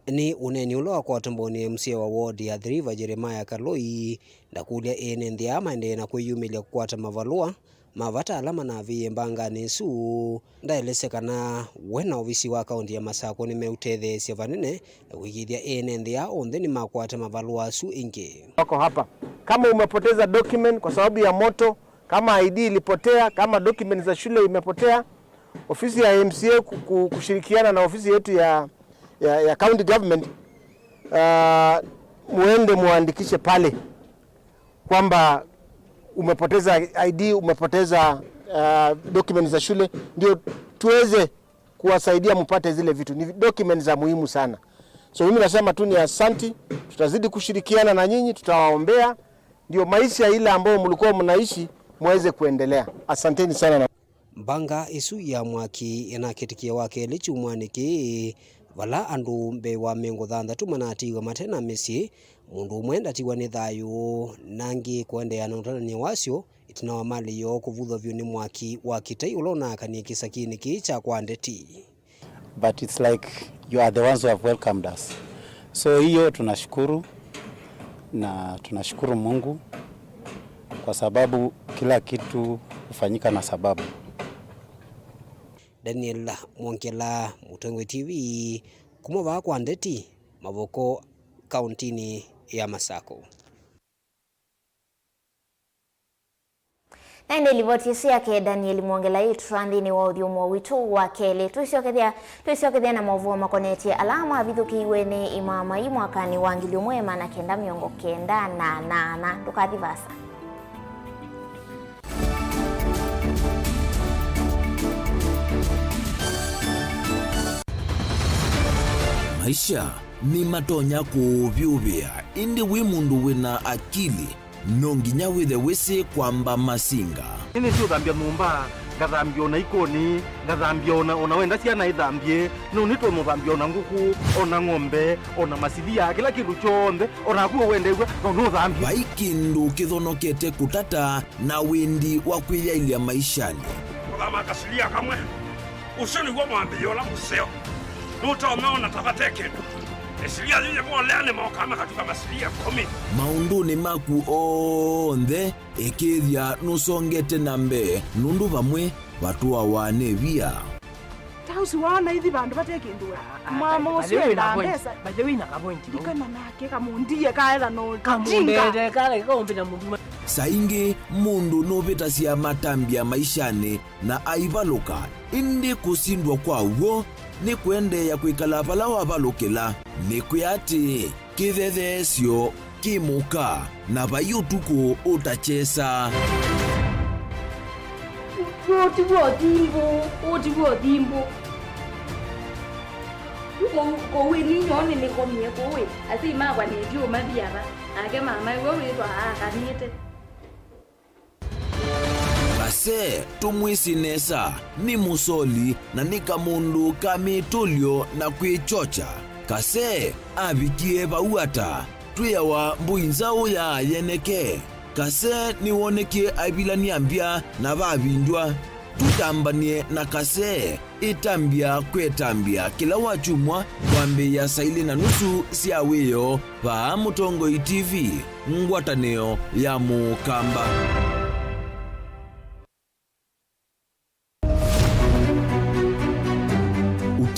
Ni uneni ulo kwa tamboni MC wa ward ya River Jeremiah Kaloi na kulia ene ndiama ende na kuyumilia kukwata mavalua mavata alama na viembanga nesu ndaelesekana wena ofisi wa kaunti ya Masako ni meuthethe sivanene na kuigithia ene ndia onde ni makwata mavalua su ingi wako hapa. Kama umepoteza document kwa sababu ya moto, kama ID ilipotea, kama document za shule imepotea, ofisi ya MCA kushirikiana na ofisi yetu ya county government muende muandikishe pale kwamba umepoteza ID, umepoteza document za shule, ndio tuweze kuwasaidia mpate zile vitu. Ni document za muhimu sana. So mimi nasema tu ni asanti, tutazidi kushirikiana na nyinyi, tutawaombea ndio maisha ile ambayo mlikuwa mnaishi muweze kuendelea. Asanteni sana. Mbanga isu ya mwaki inakitikia wake lichu mwaniki wala andu mbe wa mengo thanthatu manatiwa matena misi mundu mwenda tiwa ni thayu nangi kuendea na utanani wasio itina wa mali yo kuvutha vyu ni mwaki wa kitai ulona kani kisakini kicha kwa ndeti. But it's like you are the ones who have welcomed us. So hiyo tunashukuru na tunashukuru Mungu kwa sababu kila kitu hufanyika na sababu. Daniel Mwonkela, Mutongwe TV, kumova kwa ndeti, Mavoko, kauntini ya Masako. Na ilivoti yake Daniel Mwongela itrandi ni wa udhiumo witu wa kele tuisiokethia na Mauvoo makoneti alama vithukiwe ni imama imwakani wa ngilio mwema na kenda miongo kenda na tukathivasa. Maisha ni matonya kuvyuvia indi wi mundu wina akili nonginya withe wisi kwamba masinga ini sio thambia numba ngathambia ona ikoni ngathambia ona wenda ciana ithambie no nito muthambia ona nguku ona ng'ombe ona masilia kila kindu chonde ona kuo wendegwa no thambia baikindu kithonokete kutata na windi wa kwiyailia maishani kuthama kasilia kamwe usoni gwa mwambio la museo nutaomeona tavateke esilia yeye mwolene maokama katika masilia 10 maunduni maku onthe ekithia nusongete nambe nundu vamwe vatua wane via tausi wana hithi bandu batekindua mama usio na pesa baje wina ka point dikana nake kamundie kaela no kamundete kale kaombina mundu saingi mundu novita cia matambia maishani na aivaluka indi kusindwa kwa uo ni kuendea kwikala pala wavalukila ni kuyati kithethesyo kimuka na vayutuku utachesa Otiwo timbo kowe ni nyoni ni komie kowe asi magwa ni dio mabiara ake mama wewe twa akanite kase tumwisinesa ni musoli na nika mundu kamitulio na kwichocha kase abikie bauata tuyawa mbuinzao ya yeneke kase ni woneke abilani ambia na babinjwa tutambanie na kase itambia kwetambia kila wachumwa kwambe ya saili na nusu siaweyo pa Mutongwe TV ngwataneo ya Mukamba.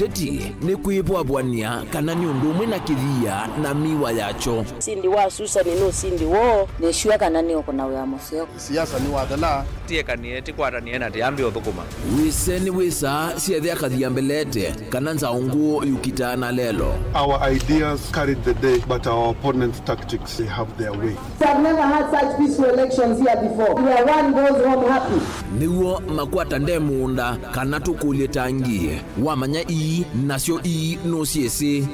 Uteti ni kuibwabwania kana ni undu umwe na kithia na miwa yacho sindi wa susa ni no sindi wo ne shua kana ni okona wa museo siasa ni wadala tie kanie ti kwatanie na tiambi uthukuma wise ni wisa siethia kathia mbelete kana nzaungu yukitana lelo. Our ideas carried the day but our opponents' tactics they have their way. I've never had such peaceful elections here before where one goes home happy. Niwo makwata ndemunda kana tukulie tangie wamanya ii nasio ii no siese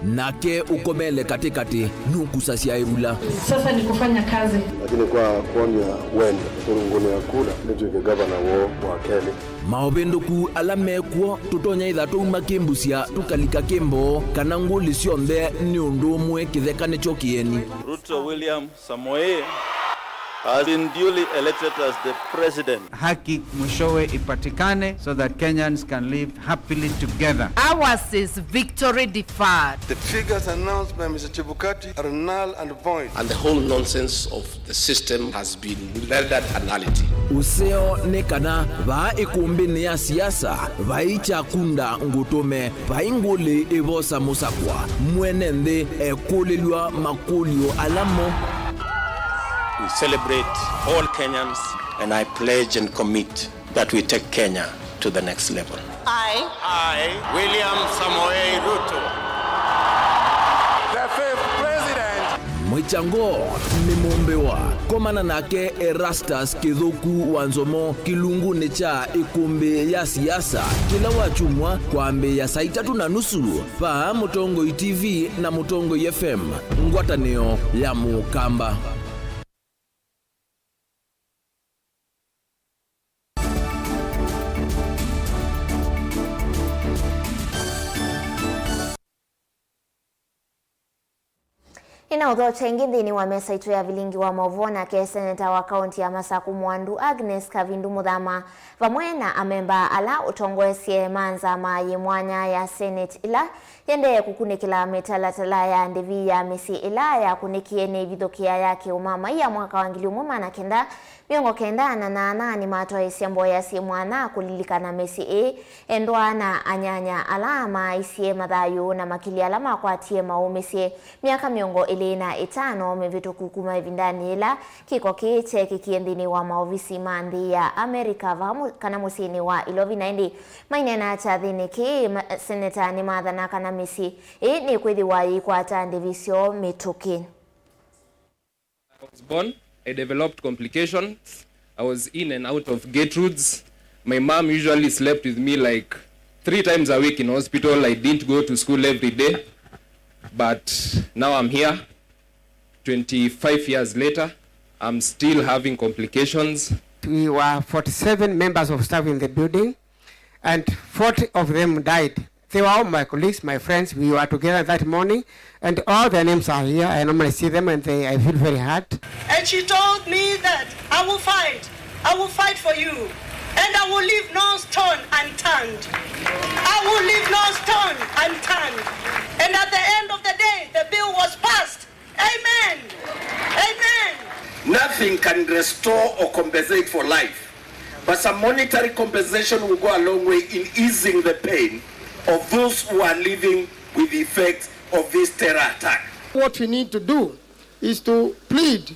nake ukomele katikati nukusasia irula sasa ni kufanya kazi Lakini kwa kuonya wende turunguni ya kura nituike gavana wa Kenya maobendoku alamekuo tutonya ithatu makimbusia tukalika kimbo kana nguli cionthe ni undu umwe kithekane chokieni Ruto William Samoei has been duly elected as the president. Haki mwishowe ipatikane so that Kenyans can live happily together. Ours is victory deferred. The figures announced by Mr. Chebukati are null and void. And the whole nonsense of the system has been rendered a nullity. Useo nekana va ikumbini ya siasa vaicha kunda ngutume vainguli evosa musakwa mwenende ekulilwa makulio alamo. We celebrate all Kenyans, and I pledge and commit that we take Kenya to the next level. I, William Samoei Ruto, the fifth president. Mwichango ni mumbewa komana nake Erastus Kithuku Wanzomo kilungu necha ikumbi ya siasa kila wachumwa kwa mbe ya saa 3:30 pa Mutongo TV na Mutongo FM ngwataneo ya Mukamba. Inaudho chengi thini wa mesa itu ya Vilingi wa Mauvoo na ke seneta wa kaunti ya Masaku Mwandu Agnes Kavindu Muthama vamwena amemba ala utongoesie manza mayi mwanya ya Senate ila yende kukunikila metalatala ya ndivi ya misi ila ya kunikiene vithokia yake umama ya mwaka wa 2019 miongo kenda na nana ni matoa siambo ya si mwana kulilikana mesi endwa na anyanya alama isie madhayo na makili alama kwa tie maumesi miaka miongo elena 5 mevitu kukuma evindani ila kiko kiche kikiendini wa maovisi mandi ya Amerika vamu kana musini wa ilovi naindi mainena chathini ki seneta ni madhana kana mesi ni kwethi wa kwa tandivisio mituki. I was born, I developed complications. I was in and out of Gertrude's. My mom usually slept with me like 3 times a week in hospital. I didn't go to school every day. But now I'm here, 25 years later. I'm still having complications. We were 47 members of staff in the building, and 40 of them died. They were all my colleagues, my friends. We were together that morning, and all their names are here. I normally see them, and I feel very hard. And she told me that I will fight for you, and I will leave no stone unturned. I will leave no stone unturned. And at the end of the day, the bill was passed. Amen. Amen. Nothing can restore or compensate for life, but some monetary compensation will go a long way in easing the pain of those who are living with the effects of this terror attack. What we need to do is to plead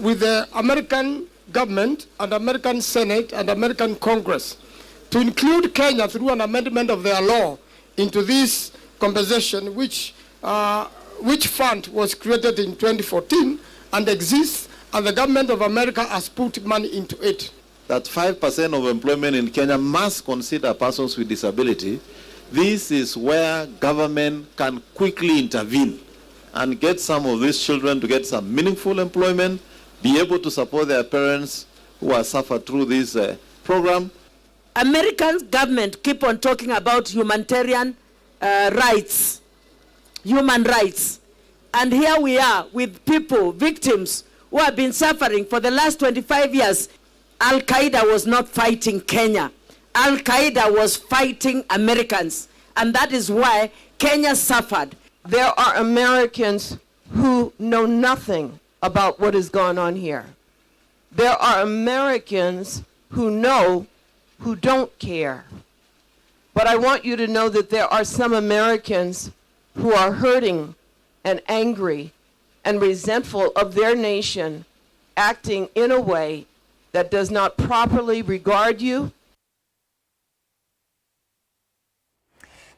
with the American government and American Senate and American Congress to include Kenya through an amendment of their law into this compensation, which fund was created in 2014 and exists, and the government of America has put money into it. That 5% of employment in Kenya must consider persons with disability. This is where government can quickly intervene and get some of these children to get some meaningful employment, be able to support their parents who are suffered through this program. American government keep on talking about humanitarian rights, human rights. And here we are with people, victims, who have been suffering for the last 25 years. Al-Qaeda was not fighting Kenya. Al-Qaeda was fighting Americans, and that is why Kenya suffered. There are Americans who know nothing about what is going on here. There are Americans who know, who don't care. But I want you to know that there are some Americans who are hurting and angry and resentful of their nation, acting in a way that does not properly regard you.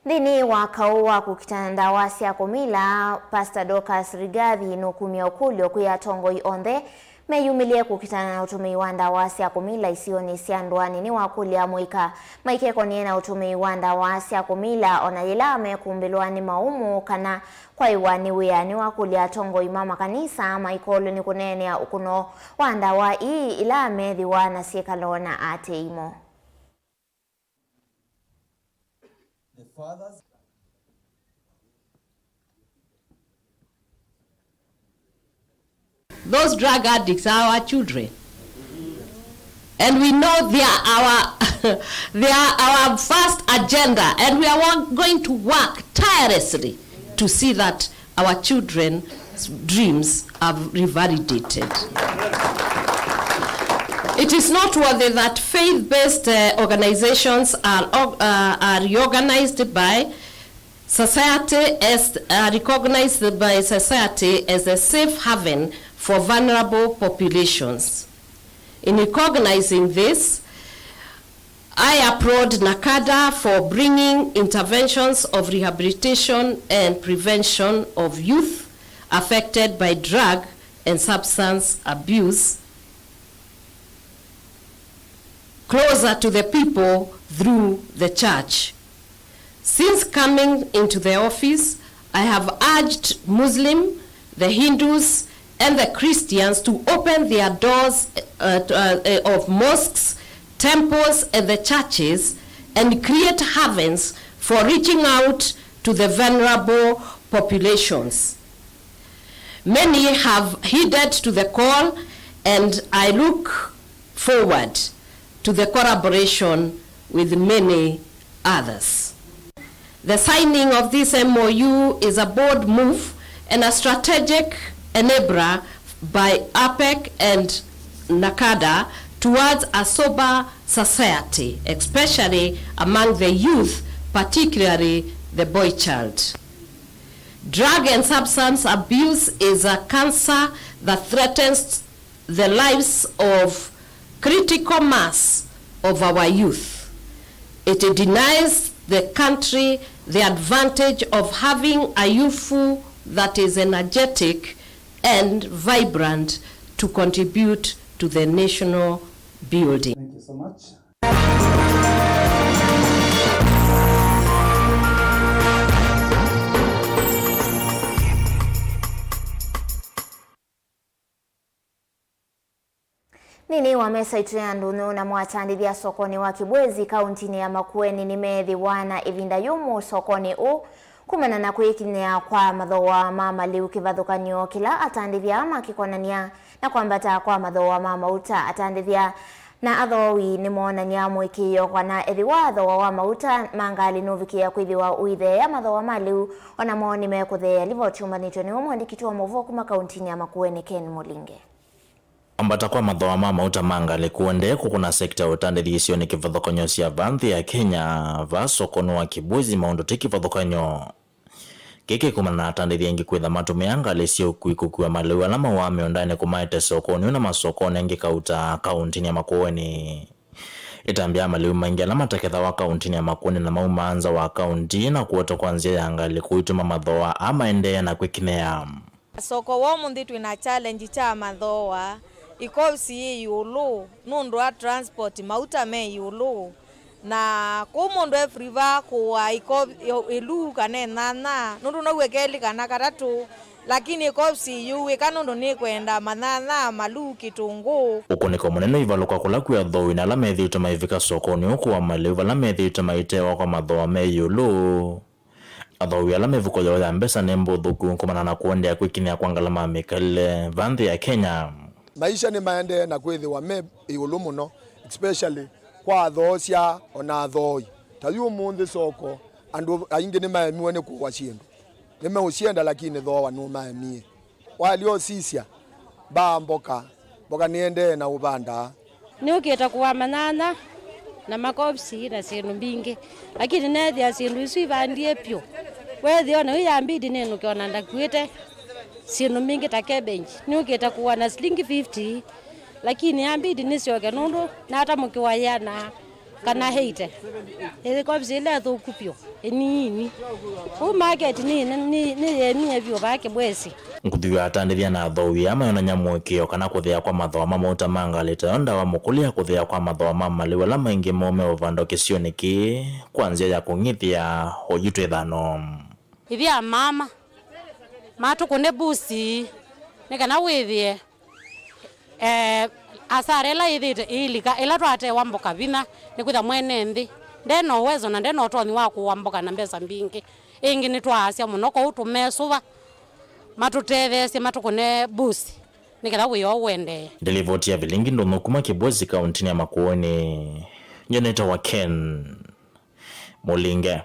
Dini wakauwa kukitanda wasia kumila Pastor Dorcas Rigathi nukumia ukulio kuya tongo ionde meyumilie kukitana na utumi wanda wasia kumila isioni siandwani ni wakulia muika maikeko niena utumi wanda wasia kumila onayila mekumbilwani maumu kana kwa iwani wiyani wakulia tongo imama kanisa maikolo ni kunene ya ukuno wanda wa ii ila methi wana siekalona ate imo. those drug addicts are our children. And we know they are our they are our first agenda, and we are going to work tirelessly to see that our children's dreams are revalidated. It is noteworthy that faith-based organizations are reorganized by society as recognized by society as a safe haven for vulnerable populations. In recognizing this, I applaud NACADA for bringing interventions of rehabilitation and prevention of youth affected by drug and substance abuse closer to the people through the church. Since coming into the office, I have urged Muslim, the Hindus, and the Christians to open their doors of mosques, temples, and the churches and create havens for reaching out to the vulnerable populations. Many have heeded to the call, and I look forward to the collaboration with many others. The signing of this MOU is a bold move and a strategic enabler by APEC and NACADA towards a sober society, especially among the youth, particularly the boy child. Drug and substance abuse is a cancer that threatens the lives of critical mass of our youth. It denies the country the advantage of having a youthful that is energetic and vibrant to contribute to the national building. Thank you so much. Nini wa mesa itu ya ndunu na mwatandithia sokoni wa Kibwezi kauntini ya Makueni ni methi wana ivinda yumu sokoni u kumana na kuikinia kwa mathoa mama liu kivathukanyo kila atandithia ama kikonania na kwambata kwa mathoa mama uta atandithia na athowi ni monania mwikio kwa na ethiwa athoa wa mauta mangali nuvikia kwithiwa uithe ya mathoa maliu ona moni mekuthea livotiumbanitwe ni umwandikiti wa Mauvoo kuma kauntini ya Makueni Ken Mulinge. Ambata kwa mathoa mama utamangale kuende kukuna sekta utandithio ni kivathukanyo cia vanthi ya Kenya va sokoni wa Kibwezi maundu tikivathukanyo kiki kumana na atandithia ingi kwitha matumianga lesio kuikukua maliu alama wa miondane kumaite sokoni una masokoni ingi kauta kauntini ya Makueni itambia maliu maingi alama taketha wa kauntini ya Makueni na maumanza wa kaunti na kuoto kwanzia yangali kuituma mathoa ama endea na kwikinea soko wo mundi twina challenge cha mathoa ikosi yulu nundu wa transport mauta me yulu na kumundu efriva kuwa iko elu kana nana nundu no wekeli kana karatu lakini ikosi yu kanundu ni kwenda manana malu kitungu ukoneko munene ivaluka kula kwa thowi na la methi tumaivika sokoni uko wa maliva la methi tumaitewa kwa mathoa me yulu athowi ala mevuko ya mbesa nembo thuku kumana na kuendea kwikinia kwa ngalama mikale vanthi ya Kenya. Maisha ni maende na kwithiwa me igulu muno especially kwa athocia ona athoi tayu munthi soko andu aingi ni maemiwe ni kuwa chindu ni meucienda lakini thoa no maemie walio sisia ba mboka niende na ubanda ni ukita kuwa manana na makopsi na sindu mbingi lakini nethi sindu isu ivandie pyo wethi ona uyambidi nenu kiona ndakwite sindu mbingi ta cabbage ni ukita kuwa na shilingi 50 lakini ambidi nisioke nundu na hata mukiwayana kana heite ile kopsi ile thukupyo nini u market ni yemie vyo bake bwesi nkuthiwa atandithia na thowi ama ona nyamwikio kana kuthia kwa mathoa mama utamangalite onda wa mukulia kuthia kwa mathoa mama liwe la maingi mome ovando kisioniki kwanzia ya kungithia oyitwe thano ivya mama matukune busi nikana withie asarela ithite ilika ila twate wamboka vina nikwitha mwene nthi ndeno uwezo na ndeno toni wa kuwamboka na mbesa mbingi ingi ni twaasya muno ko utumesuva matutethesie matukune busi nikala wiyo wende Delivoti ya Vilingi ndo nukuma Kibwezi kauntini ya Makueni. Nyeneta wa Ken Mulinge.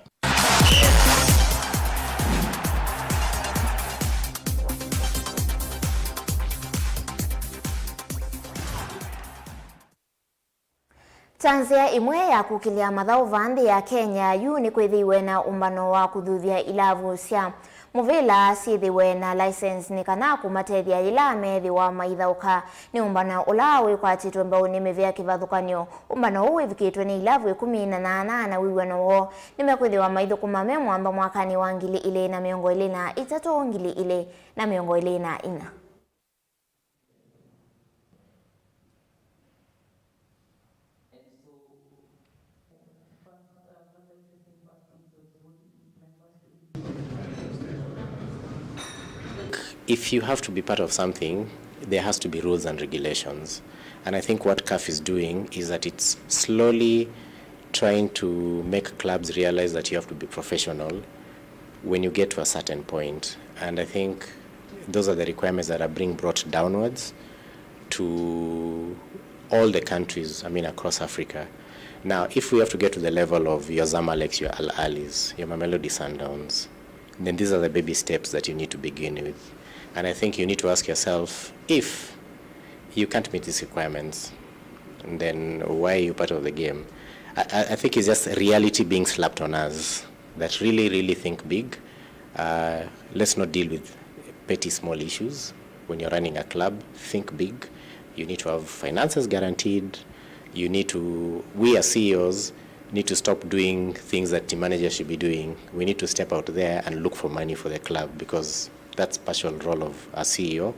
Tanzia imwe ya kukilia mathau vandi ya Kenya yu ni kwithiwe na umbano wa kuthuthia ilavu cia muvila sithiwe na license ni kana kumatethia ila methi wa maithauka ni umbano ula wikwatitwe mbauni mivia kivathukanio. Umbano huu ivikitwe ni ilavu 18 na wiwano wo nimekwithiwa maithukuma me mwamba mwakani wa 2023 2024. If you have to be part of something, there has to be rules and regulations. And I think what CAF is doing is that it's slowly trying to make clubs realize that you have to be professional when you get to a certain point. And I think those are the requirements that are being brought downwards to all the countries, across Africa. Now, if we have to get to the level of your Zamaleks, your Al Ahlis, your Mamelodi Sundowns, then these are the baby steps that you need to begin with. And I think you need to ask yourself, if you can't meet these requirements, then why are you part of the game? I think it's just reality being slapped on us, that really think big. Let's not deal with petty small issues. When you're running a club, think big. You need to have finances guaranteed. We as CEOs need to stop doing things that the manager should be doing. We need to step out there and look for money for the club, because that's partial role of a CEO.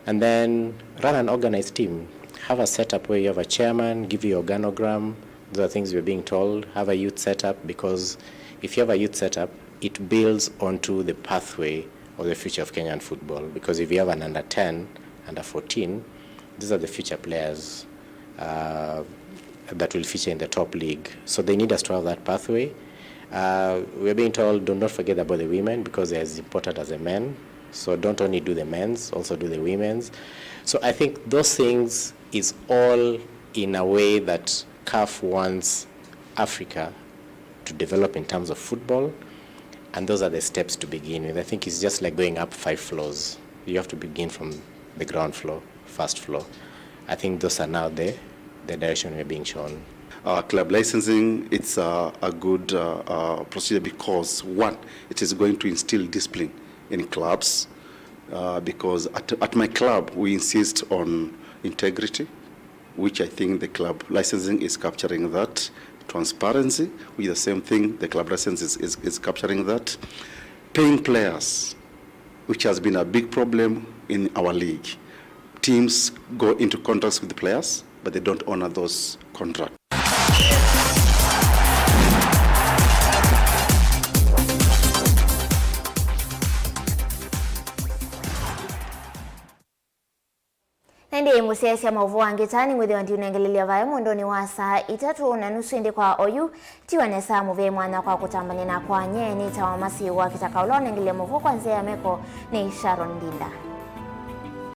And then run an organized team. Have a setup where you have a chairman, give you organogram. Those are things we're being told. Have a youth setup, because if you have a youth setup, it builds onto the pathway of the future of Kenyan football. Because if you have an under 10, under 14, these are the future players that will feature in the top league. So they need us to have that pathway. We're being told, do not forget about the women, because they're as important as the men. So don't only do the men's, also do the women's. So I think those things is all in a way that CAF wants Africa to develop in terms of football. And those are the steps to begin with. I think it's just like going up 5 floors. You have to begin from the ground floor, first floor. I think those are now the direction we're being shown. Club licensing, it's a good procedure, because one, it is going to instill discipline in clubs, because at my club we insist on integrity, which I think the club licensing is capturing that. Transparency, which is the same thing, the club license is capturing that. Paying players, which has been a big problem in our league. Teams go into contracts with the players, but they don't honor those contracts. Nende musesi ya Mauvoo angitani mwezi wa ndiunengelelia vae mwondoni wa saa 3:30 indi kwa oyu tiwa nesa muve mwana kwa kutambani na kwa nye ni tawamasi wa kitaka ulo nengelea Mauvoo kwa nzea ya meko ni Sharon Dinda.